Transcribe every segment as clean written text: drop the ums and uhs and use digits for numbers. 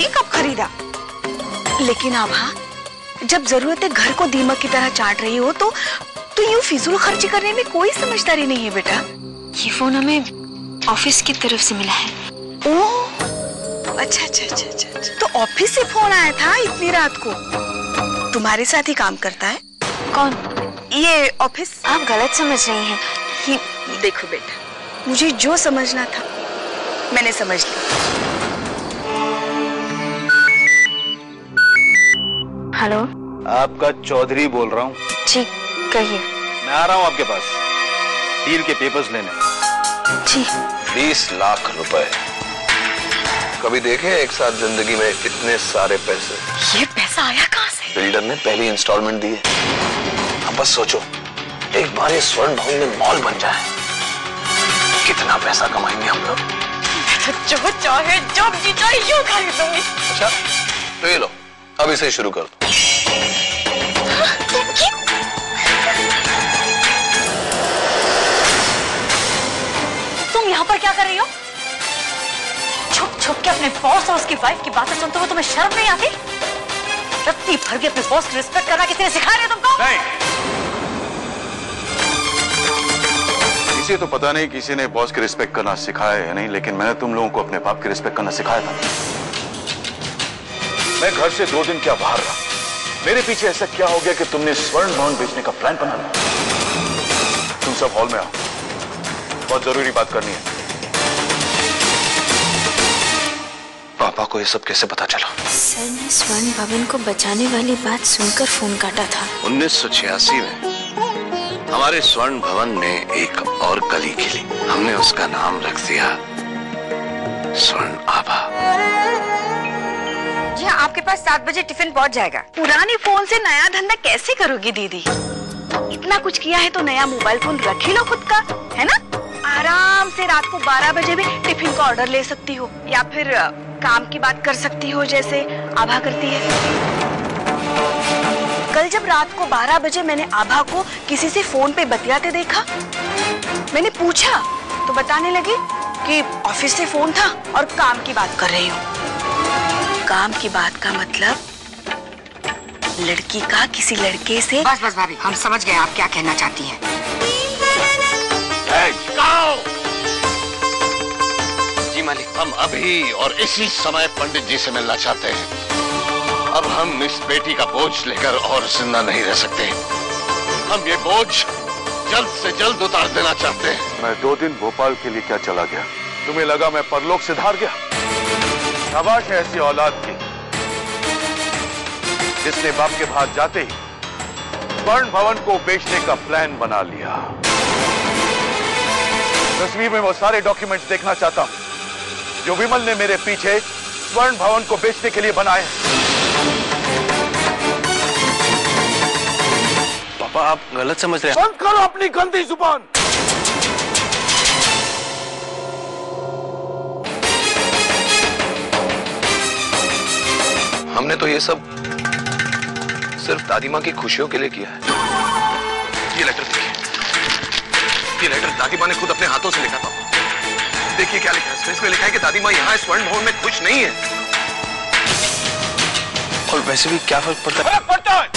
नहीं कब खरीदा। लेकिन आभा, जब जरूरत है घर को दीमक की तरह चाट रही हो तो यूं फिजूल खर्ची करने में कोई समझदारी नहीं है बेटा। ये फोन हमें ऑफिस की तरफ से मिला है। ओह, अच्छा अच्छा अच्छा अच्छा, तो ऑफिस से फोन आया था इतनी रात को? तुम्हारे साथ ही काम करता है? कौन? ये ऑफिस। आप गलत समझ रही हैं। ये देखो बेटा, मुझे जो समझना था मैंने समझ लिया। हेलो, आपका चौधरी बोल रहा हूँ। जी कहिए। मैं आ रहा हूँ आपके पास डील के पेपर्स लेने। जी। 20 लाख रुपए। कभी देखे एक साथ जिंदगी में इतने सारे पैसे? ये पैसा आया कहाँ से? बिल्डर ने पहली इंस्टॉलमेंट दी है। अब बस सोचो, एक बार ये स्वर्ण भवन में मॉल बन जाए, कितना पैसा कमाएंगे हम लोग। जो चाहे जब जी चाहे यूं खरीदूंगी। अच्छा, तो ये लो, अब इसे शुरू कर दो। तुम यहाँ पर क्या कर रही हो? छुप छुप के अपने बॉस और उसकी वाइफ की बातें सुनते हो तुम्हें शर्म नहीं आती? रत्ती भर के अपने बॉस की रिस्पेक्ट करना किसी ने सिखाया तुमको? नहीं, इसे तो पता नहीं किसी ने बॉस की रिस्पेक्ट करना सिखाया है नहीं, लेकिन मैंने तुम लोगों को अपने बाप की रिस्पेक्ट करना सिखाया था। मैं घर से 2 दिन क्या बाहर रहा, मेरे पीछे ऐसा क्या हो गया कि तुमने स्वर्ण भवन बेचने का प्लान बना लिया? तुम सब हॉल में आओ, बहुत जरूरी बात करनी है। पापा को ये सब कैसे पता चला? सर ने स्वर्ण भवन को बचाने वाली बात सुनकर फोन काटा था। 1986 में हमारे स्वर्ण भवन ने एक और गली खिली, हमने उसका नाम रख दिया स्वर्ण आभा। जी हाँ, आपके पास 7 बजे टिफिन पहुंच जाएगा। पुराने फोन से नया धंधा कैसे करोगी दीदी? इतना कुछ किया है तो नया मोबाइल फोन रख ही लो खुद का, है ना? आराम से रात को 12 बजे भी टिफिन का ऑर्डर ले सकती हो, या फिर काम की बात कर सकती हो जैसे आभा करती है। कल जब रात को 12 बजे मैंने आभा को किसी से फोन पे बतियाते देखा, मैंने पूछा तो बताने लगी कि ऑफिस से फोन था और काम की बात कर रही हूँ। काम की बात का मतलब लड़की का किसी लड़के से। बस बस भाभी, हम समझ गए आप क्या कहना चाहती हैं। जी मालिक। हम अभी और इसी समय पंडित जी से मिलना चाहते हैं। अब हम इस बेटी का बोझ लेकर और जिंदा नहीं रह सकते। हम ये बोझ जल्द से जल्द उतार देना चाहते हैं। मैं 2 दिन भोपाल के लिए क्या चला गया? तुम्हें लगा मैं परलोक से धार गया? शाबाश है ऐसी औलाद की जिसने बाप के भाग जाते ही स्वर्ण भवन को बेचने का प्लान बना लिया। तस्वीर में वो सारे डॉक्यूमेंट्स देखना चाहता हूं जो विमल ने मेरे पीछे स्वर्ण भवन को बेचने के लिए बनाए। पापा आप गलत समझ रहे हैं। बंद करो अपनी गंदी जुबान। हमने तो ये सब सिर्फ दादी माँ की खुशियों के लिए किया है। ये लेटर देखिए, ये लेटर दादी माँ ने खुद अपने हाथों से लिखा था। देखिए क्या लिखा है इसमें लिखा है कि दादी माँ यहाँ स्वर्ण भवन में खुश नहीं है। और वैसे भी क्या फर्क पड़ता है?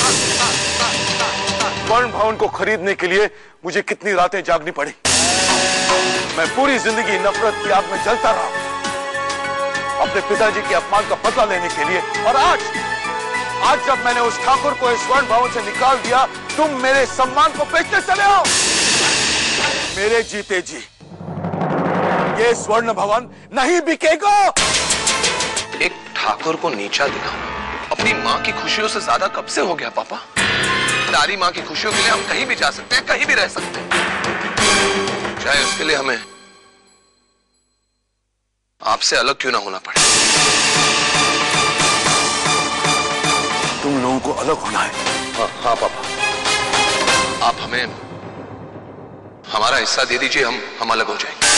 स्वर्ण भवन को खरीदने के लिए मुझे कितनी रातें जागनी पड़ी। मैं पूरी जिंदगी नफरत की आग में जलता रहा अपने पिताजी के अपमान का बदला लेने के लिए, और आज जब मैंने उस ठाकुर को इस स्वर्ण भवन से निकाल दिया, तुम मेरे सम्मान को बेचने चले हो। मेरे जीते जी ये स्वर्ण भवन नहीं बिकेगा। एक ठाकुर को नीचा दिखाना अपनी माँ की खुशियों से ज्यादा कब से हो गया पापा? दादी माँ की खुशियों के लिए हम कहीं भी जा सकते हैं, कहीं भी रह सकते हैं, चाहे उसके लिए हमें आपसे अलग क्यों ना होना पड़े। तुम लोगों को अलग होना है? हाँ पापा, आप हमें हमारा हिस्सा दे दीजिए, हम अलग हो जाएंगे।